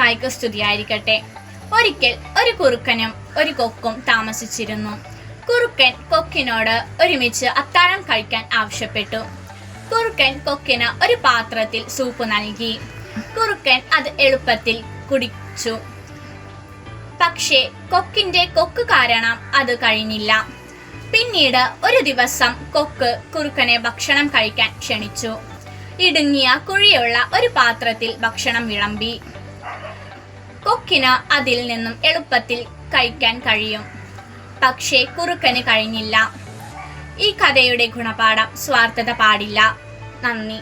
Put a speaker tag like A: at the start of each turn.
A: മിശിഹായ്ക്ക് സ്തുതിയായിരിക്കട്ടെ. ഒരിക്കൽ ഒരു കുറുക്കനും ഒരു കൊക്കും താമസിച്ചിരുന്നു. കുറുക്കൻ കൊക്കിനോട് ഒരുമിച്ച് അത്താഴം കഴിക്കാൻ ആവശ്യപ്പെട്ടു. കുറുക്കൻ കൊക്കിന് ഒരു പാത്രത്തിൽ സൂപ്പ് നൽകി. കുറുക്കൻ അത് എളുപ്പത്തിൽ കുടിച്ചു. പക്ഷേ കൊക്കിന്റെ കൊക്ക് കാരണം അത് കഴിഞ്ഞില്ല. പിന്നീട് ഒരു ദിവസം കൊക്ക് കുറുക്കനെ ഭക്ഷണം കഴിക്കാൻ ക്ഷണിച്ചു. ഇടുങ്ങിയ കുഴിയുള്ള ഒരു പാത്രത്തിൽ ഭക്ഷണം വിളമ്പി. കൊക്കിന് അതിൽ നിന്നും എളുപ്പത്തിൽ കഴിക്കാൻ കഴിയും. പക്ഷേ കുറുക്കന് കഴിഞ്ഞില്ല. ഈ കഥയുടെ ഗുണപാഠം സ്വാർത്ഥത പാടില്ല. നന്ദി.